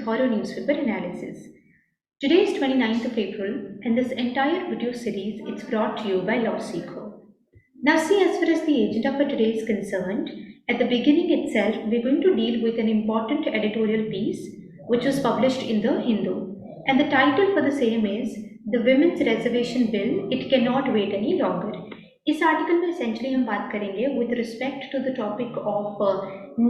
thorough newspaper analysis. Today is 29th of April, and this entire video series is brought to you by LawSikho. Now see, as far as the agenda for today is concerned, at the beginning itself, we're going to deal with an important editorial piece which was published in the Hindu. And the title for the same is The Women's Reservation Bill, It Cannot Wait Any Longer. इस article में essentially हम बात करेंगे with respect to the topic of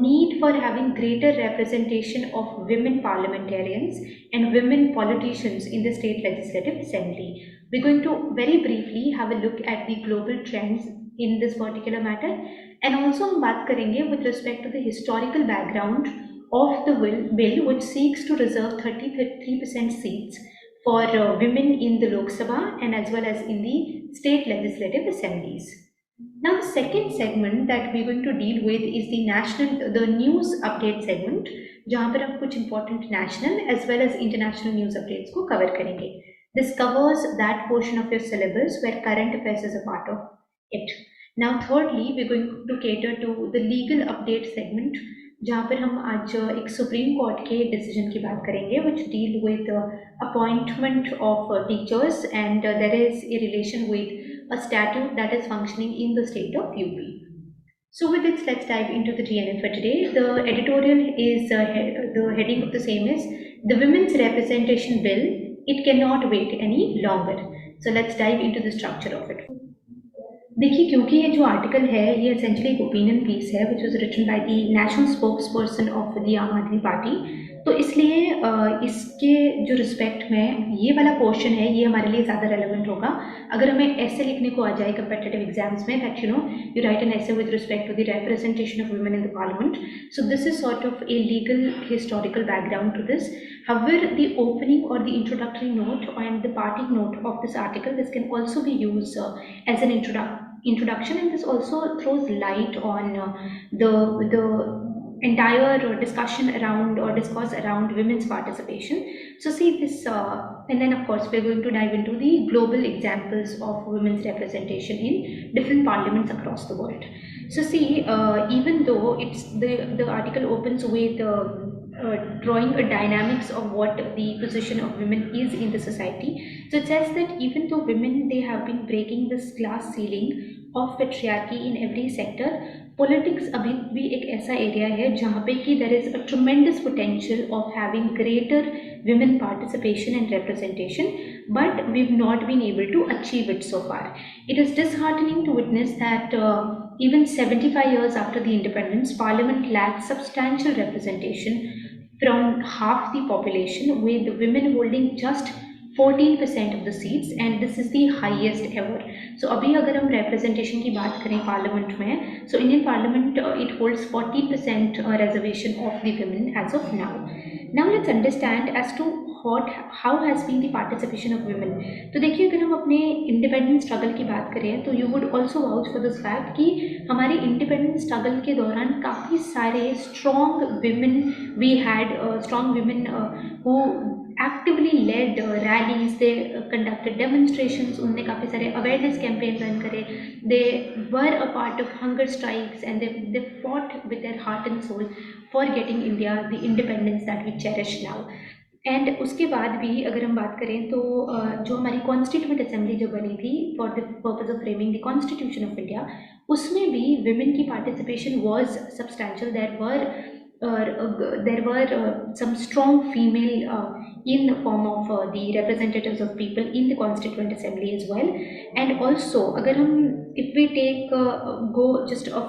need for having greater representation of women parliamentarians and women politicians in the state legislative assembly. We're going to very briefly have a look at the global trends in this particular matter, and also हम बात करेंगे with respect to the historical background of the bill which seeks to reserve 33% seats for women in the Lok Sabha and as well as in the state legislative assemblies. Now the second segment that we're going to deal with is the news update segment, जहाँ पर हम कुछ important national as well as international news updates को cover करेंगे. This covers that portion of your syllabus where current affairs is a part of it. Now thirdly, we're going to cater to the legal update segment, जहाँ पर हम आज एक supreme court के decision की बात करेंगे which deal with appointment of teachers, and there is a relation with a statute that is functioning in the state of UP. So with this, let's dive into the GNF for today. The editorial is the heading of the same is The Women's Representation Bill, It Cannot Wait Any Longer. So let's dive into the structure of it. देखिए, क्योंकि ये जो article है ये essentially एक opinion piece है which was written by the national spokesperson of the Aam Aadmi party, तो इसलिए इसके जो रिस्पेक्ट में ये वाला पोर्शन है ये हमारे लिए ज़्यादा रेलेवेंट होगा अगर हमें ऐसे लिखने को आ जाए कंपेटिटिव एग्जाम्स में that you write an essay with respect to the representation of women in the parliament. So this is sort of a legal historical background to this. However, the opening or the introductory note and the party note of this article, this can also be used as an introduction, and this also throws light on the entire discussion around or discourse around women's participation. So see this, and then of course we're going to dive into the global examples of women's representation in different parliaments across the world. So see, even though it's the article opens with drawing a dynamics of what the position of women is in the society. So it says that even though women, they have been breaking this glass ceiling of patriarchy in every sector, politics अभी भी एक ऐसा area है जहाँ पे कि there is a tremendous potential of having greater women participation and representation, but we've not been able to achieve it so far. It is disheartening to witness that even 75 years after the independence, Parliament lacks substantial representation from half the population, with women holding just 14% of the seats, and this is the highest ever. So अभी अगर हम representation की बात करें parliament में, so Indian Parliament it holds 40% reservation of the women as of now. Now let's understand as to how has been the participation of women. तो देखिए, अगर हम अपने इंडिपेंडेंस स्ट्रगल की बात करें तो you would also vouch for this fact कि हमारे इंडिपेंडेंस स्ट्रगल के दौरान काफ़ी सारे strong women we had strong women who actively led rallies, they conducted demonstrations, उनने काफ़ी सारे अवेयरनेस कैंपेन रन करे, they were a part of hunger strikes and they fought with their heart and soul for getting India the independence that we cherish now. And उसके बाद भी अगर हम बात करें तो जो हमारी कॉन्स्टिट्यूंट असेंबली जो बनी थी for the purpose of framing the constitution of India, उसमें भी विमेन की participation was substantial. there were some strong female in the form of the representatives of people in the constituent assembly as well. And also अगर हम if we take go just a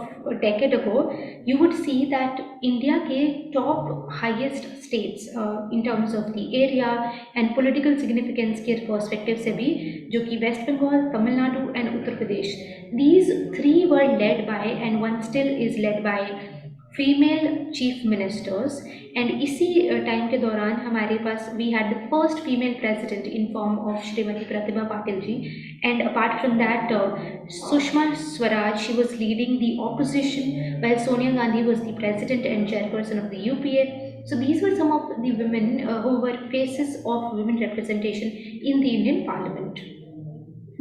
decade ago, you would see that India के top highest states in terms of the area and political significance के perspective से भी, जो कि West Bengal, Tamil Nadu and Uttar Pradesh, these three were led by and one still is led by female chief ministers. And इसी time के दौरान हमारे पास we had the first female president in form of Shrimati Pratibha Patil ji. And apart from that Sushma Swaraj, she was leading the opposition while Sonia Gandhi was the president and chairperson of the UPA. So these were some of the women who were faces of women representation in the Indian Parliament.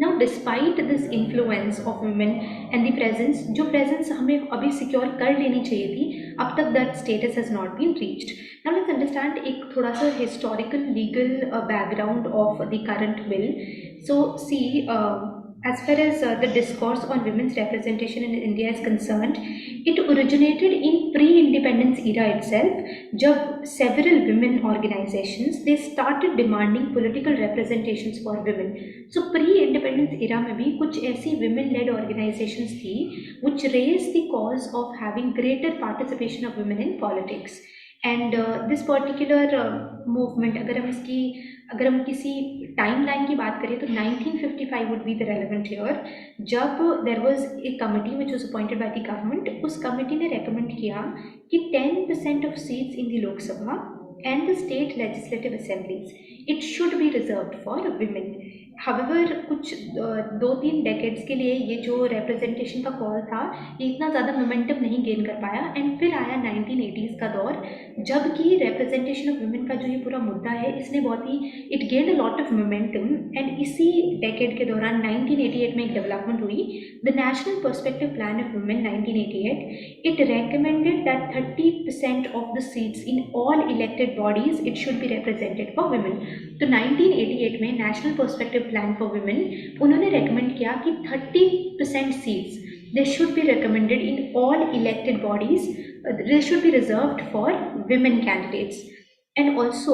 Now despite this influence of women and the presence, जो presence हमें अभी secure कर लेनी चाहिए थी, अब तक that status has not been reached. Now let's understand एक थोड़ा सा historical legal background of the current bill. So see, as far as the discourse on women's representation in India is concerned, it originated in pre-independence era itself. जब several women organizations they started demanding political representations for women. So pre-independence era में भी कुछ ऐसी women-led organizations थी which raised the cause of having greater participation of women in politics. And this particular movement, अगर हम किसी time line की बात करें तो 1955 would be the relevant year, जब there was a committee which was appointed by the government. उस committee ने रेकमेंड किया कि 10% of seats in the Lok Sabha and the state legislative assemblies, it should be reserved for women. However, कुछ 2-3 decades के लिए ये जो representation का कॉल था ये इतना ज़्यादा मोमेंटम नहीं गेन कर पाया. एंड फिर आया 1980s का दौर, जबकि representation of women का जो ये पूरा मुद्दा है इसने बहुत ही it gained a lot of momentum. And इसी डेकेड के दौरान 1988 में एक डेवलपमेंट हुई, the National Perspective Plan of Women 1988. It recommended that 30% of the seats in all elected bodies it should be represented for women. तो 1988 में national perspective plan for women उन्होंने recommend किया कि 30% seats they should be recommended in all elected bodies, they should be reserved for women candidates. And also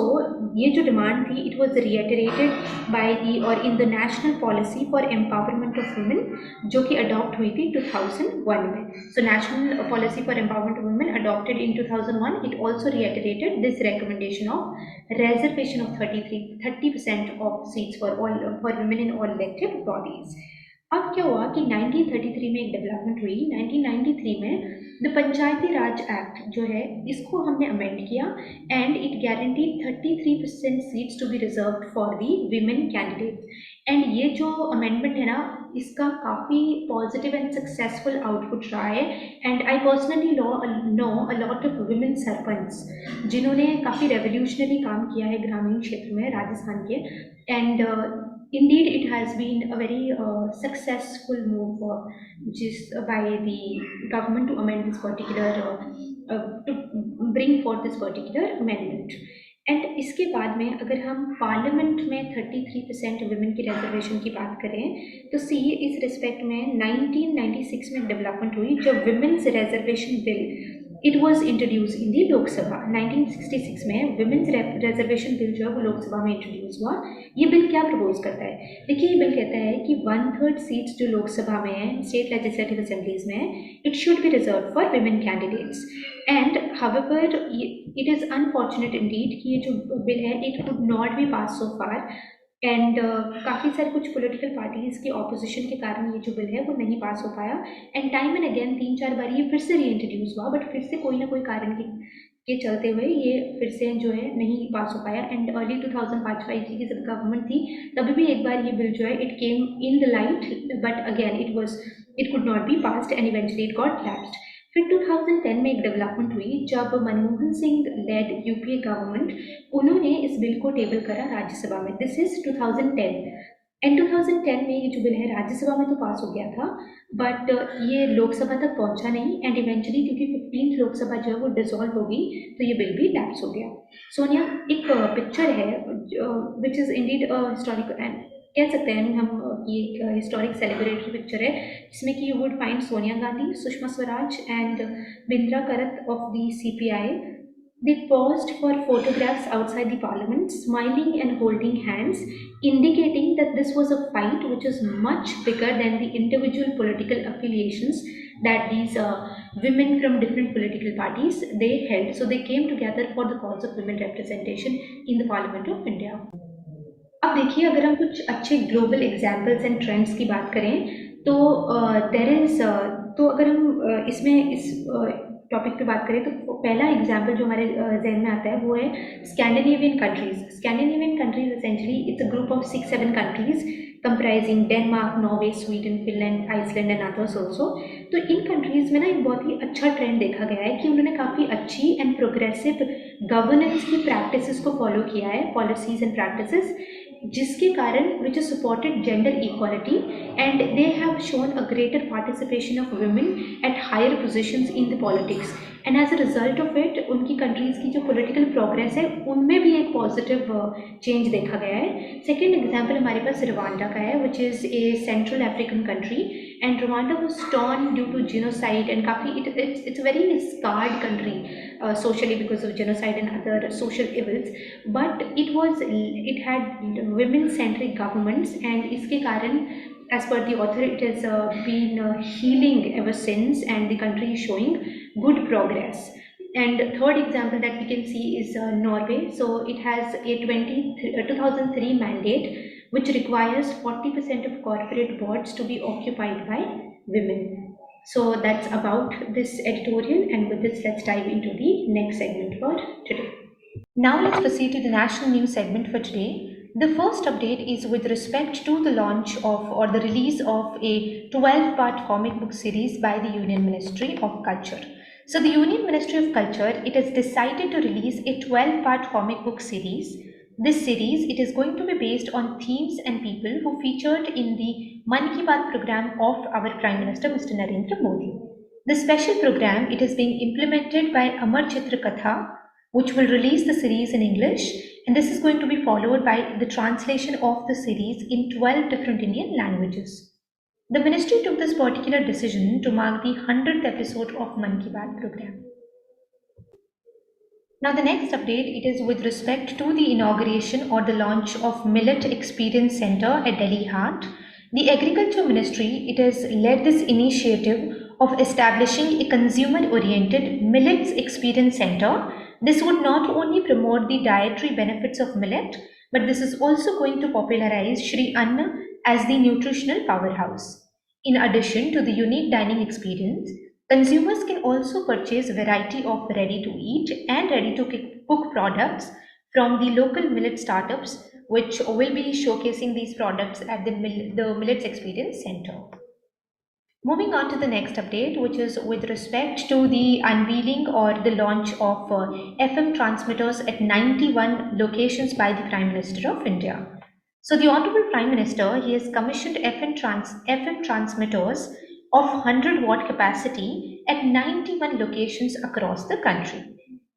ये जो demand थी it was reiterated by the और in the national policy for empowerment of women जो कि adopt हुई थी 2001 में. So national policy for empowerment of women adopted in 2001, it also reiterated this recommendation of reservation of 30% of seats for women in all elected bodies. अब क्या हुआ कि 1933 में एक डेवलपमेंट हुई. 1993 में द पंचायती राज एक्ट जो है इसको हमने अमेंड किया and it guaranteed 33% seats to be reserved for the women candidate. And ये जो अमेंडमेंट है ना इसका काफ़ी पॉजिटिव एंड सक्सेसफुल आउटपुट रहा है. And I personally know a lot of women sarpanch जिन्होंने काफ़ी रेवोल्यूशनरी काम किया है ग्रामीण क्षेत्र में राजस्थान के. And indeed it has been a very successful move by the government to amend this particular to bring forth this particular amendment. And इसके बाद में अगर हम पार्लियामेंट में 33% वुमेन की रिजर्वेशन की बात करें तो सी इस रिस्पेक्ट में 1996 में डेवलपमेंट हुई जब women's reservation bill it was introduce in the Lok Sabha. 1966 में वुमेन्स रिजर्वेशन बिल जो है वो लोकसभा में इंट्रोड्यूस हुआ. ये बिल क्या प्रपोज करता है? देखिए ये बिल कहता है कि 1/3 सीट्स जो लोकसभा में है स्टेट लेजिस्लेटिव असेंबलीज में it should be reserve for women candidates. And however it is unfortunate Indeed कि ये जो बिल है it could not B pass so far. And काफ़ी सारे कुछ पॉलिटिकल पार्टीज़ के ऑपोजिशन के कारण ये जो बिल है वो नहीं पास हो पाया. एंड टाइम एंड अगेन 3-4 बार ये फिर से रीइंट्रोड्यूस हुआ बट फिर से कोई ना कोई कारण के चलते हुए ये फिर से जो है नहीं पास हो पाया. एंड अर्ली 2005 की जब गवर्नमेंट थी तभी भी एक बार ये बिल जो है it came in the light but again it could not be passed and eventually it got lapsed. फिर 2010 में एक डेवलपमेंट हुई जब Manmohan Singh led UPA government उन्होंने इस बिल को टेबल करा राज्यसभा में. This is 2010. एंड 2010 में ये जो बिल है राज्यसभा में तो पास हो गया था बट ये लोकसभा तक पहुंचा नहीं. एंड इवेंचुअली क्योंकि 15th लोकसभा जो है वो डिसॉल्व हो गई तो ये बिल भी लैप्स हो गया. सोनिया एक पिक्चर है which is Indeed historical and कह सकते हैं हम ये एक हिस्टोरिक सेलिब्रेटरी पिक्चर है जिसमें कि you would find Sonia Gandhi, Sushma Swaraj and Brinda Karat of the CPI. They paused for photographs outside the parliament, smiling and holding hands, indicating that this was a fight which is much bigger than the individual political affiliations that these women from different political parties they held. So they came together for the cause of women representation in the Parliament of India. अब देखिए अगर हम कुछ अच्छे global examples and trends की बात करें तो तो अगर हम इसमें इस टॉपिक पे बात करें तो पहला एग्जाम्पल जो हमारे जहन में आता है वो है Scandinavian countries. Scandinavian countries essentially it's a group of 6-7 countries comprising Denmark, Norway, Sweden, Finland, Iceland and others also. तो इन कंट्रीज़ में ना एक बहुत ही अच्छा ट्रेंड देखा गया है कि उन्होंने काफ़ी अच्छी एंड प्रोग्रेसिव गवर्नेंस की प्रैक्टिसेस को फॉलो किया है, पॉलिसीज एंड प्रैक्टिसेस, जिसके कारण which is supported gender equality and they have shown a greater participation of women at higher positions in the politics. And as a result of it उनकी countries की जो political progress है उनमें भी एक positive change देखा गया है। सेकेंड एग्जाम्पल हमारे पास रवांडा का है, which is a central African country, and Rwanda was torn due to genocide and काफ़ी it's very scarred country socially because of genocide and other social evils, but it had women centric governments, and इसके कारण as per the author it has been healing ever since, and the country is showing good progress. And third example that we can see is Norway. So it has a 2003 mandate which requires 40% of corporate boards to be occupied by women. So that's about this editorial, and with this let's dive into the next segment for today. Now let's proceed to the national news segment for today. The first update is with respect to the launch of or the release of a 12-part comic book series by the Union Ministry of Culture. So the Union Ministry of Culture, it has decided to release a 12-part comic book series. This series, it is going to be based on themes and people who featured in the Man Ki Baat program of our Prime Minister Mr. Narendra Modi. The special program, it is being implemented by Amar Chitra Katha, which will release the series in English, and this is going to be followed by the translation of the series in 12 different Indian languages. The ministry took this particular decision to mark the 100th episode of Man Ki Baat program. Now the next update, it is with respect to the inauguration or the launch of Millet Experience Center at Delhi Haat. The Agriculture Ministry, it has led this initiative of establishing a consumer-oriented Millets Experience Center. This would not only promote the dietary benefits of millet, but this is also going to popularize Shri Anna as the nutritional powerhouse. In addition to the unique dining experience, consumers can also purchase a variety of ready-to-eat and ready-to-cook products from the local millet startups, which will be showcasing these products at the Millets Experience Center. Moving on to the next update, which is with respect to the unveiling or the launch of FM transmitters at 91 locations by the Prime Minister of India. So the Honorable Prime Minister, he has commissioned FM transmitters of 100 watt capacity at 91 locations across the country.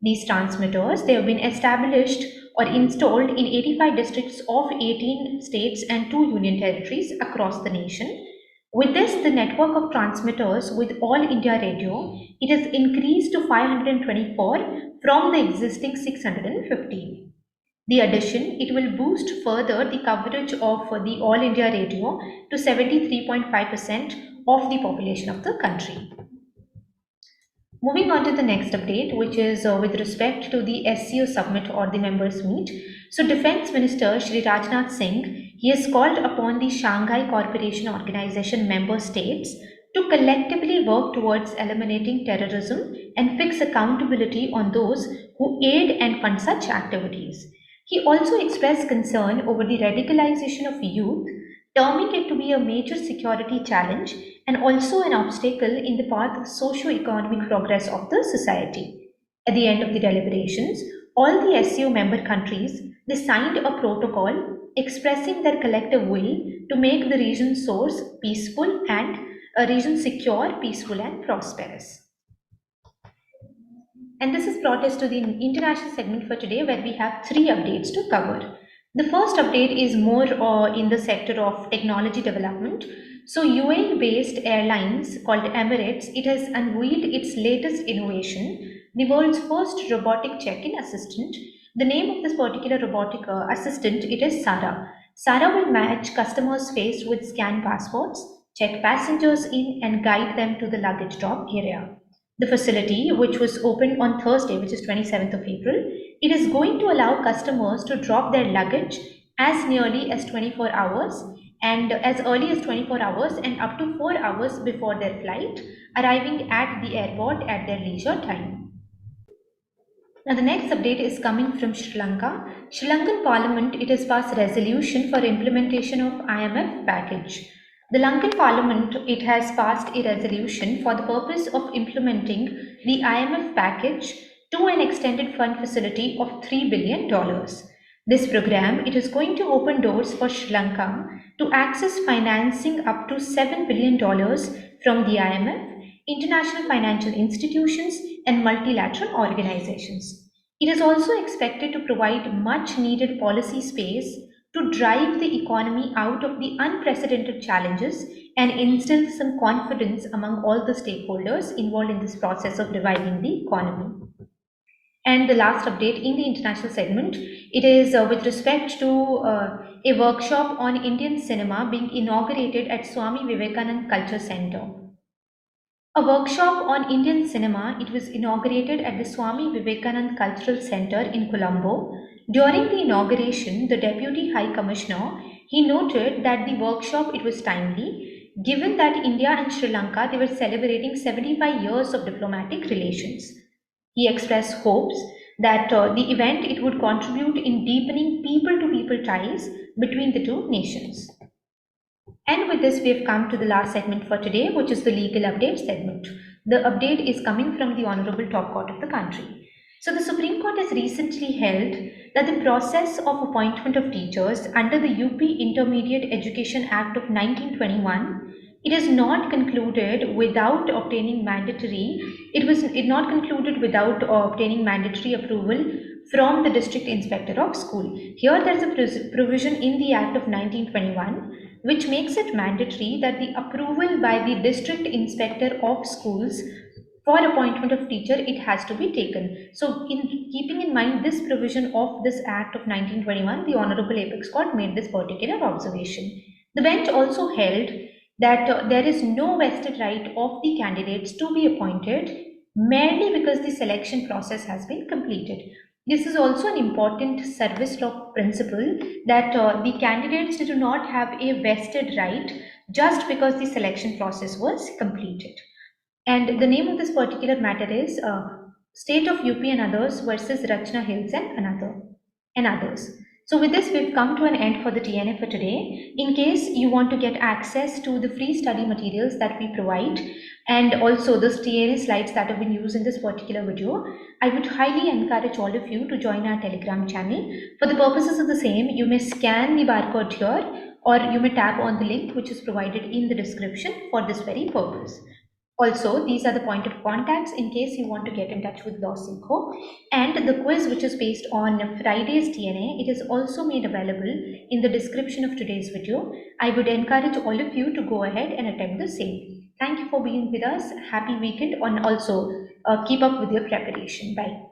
These transmitters, they have been established or installed in 85 districts of 18 states and 2 union territories across the nation. With this, the network of transmitters with All India Radio, it has increased to 524 from the existing 615. The addition, it will boost further the coverage of the All India Radio to 73.5% of the population of the country. Moving on to the next update, which is with respect to the SCO summit or the members meet. So Defense Minister Shri Rajnath Singh, he has called upon the Shanghai Cooperation Organization member states to collectively work towards eliminating terrorism and fix accountability on those who aid and fund such activities. He also expressed concern over the radicalization of youth, terming it to be a major security challenge and also an obstacle in the path of socio-economic progress of the society. At the end of the deliberations, all the SCO member countries, they signed a protocol expressing their collective will to make the region source peaceful and a region secure, peaceful and prosperous. And this has brought us to the international segment for today, where we have 3 updates to cover. The first update is more in the sector of technology development. So UAE-based airlines called Emirates, it has unveiled its latest innovation, the world's first robotic check-in assistant. The name of this particular robotic assistant, it is Sarah. Sarah will match customers' face with scanned passports, check passengers in and guide them to the luggage drop area. The facility, which was opened on Thursday, which is 27th of April, it is going to allow customers to drop their luggage as nearly as 24 hours and as early as 24 hours and up to 4 hours before their flight, arriving at the airport at their leisure time. Now the next update is coming from Sri Lanka. Sri Lankan Parliament, it has passed resolution for implementation of IMF package. The Lankan Parliament, it has passed a resolution for the purpose of implementing the IMF package to an extended fund facility of $3 billion. This program, it is going to open doors for Sri Lanka to access financing up to $7 billion from the IMF, international financial institutions, and multilateral organizations. It is also expected to provide much needed policy space to drive the economy out of the unprecedented challenges and instill some confidence among all the stakeholders involved in this process of reviving the economy. And the last update in the international segment, it is with respect to a workshop on Indian cinema being inaugurated at Swami Vivekananda Culture Center. A workshop on Indian cinema, it was inaugurated at the Swami Vivekananda Cultural Center in Colombo. During the inauguration, the Deputy High Commissioner, he noted that the workshop, it was timely, given that India and Sri Lanka, they were celebrating 75 years of diplomatic relations. He expressed hopes that the event, it would contribute in deepening people-to-people ties between the two nations. And with this, we have come to the last segment for today, which is the legal update segment. The update is coming from the Honorable Top Court of the country. So the Supreme Court has recently held that the process of appointment of teachers under the UP Intermediate Education Act of 1921, it is not concluded without obtaining mandatory, it not concluded without obtaining mandatory approval from the District Inspector of School. Here there is a provision in the Act of 1921 which makes it mandatory that the approval by the District Inspector of Schools for appointment of teacher, it has to be taken. So in keeping in mind this provision of this Act of 1921, the Honorable Apex Court made this particular observation. The bench also held that there is no vested right of the candidates to be appointed merely because the selection process has been completed. This is also an important service law principle that the candidates do not have a vested right just because the selection process was completed. And the name of this particular matter is State of UP and Others versus Rachna Hills and others. So with this, we've come to an end for the TNA for today. In case you want to get access to the free study materials that we provide and also the TNA slides that have been used in this particular video, I would highly encourage all of you to join our Telegram channel. For the purposes of the same, you may scan the barcode here or you may tap on the link which is provided in the description for this very purpose. Also, these are the point of contacts in case you want to get in touch with LawSikho. And the quiz which is based on Friday's TNA, it is also made available in the description of today's video. I would encourage all of you to go ahead and attempt the same. Thank you for being with us. Happy weekend and also keep up with your preparation. Bye.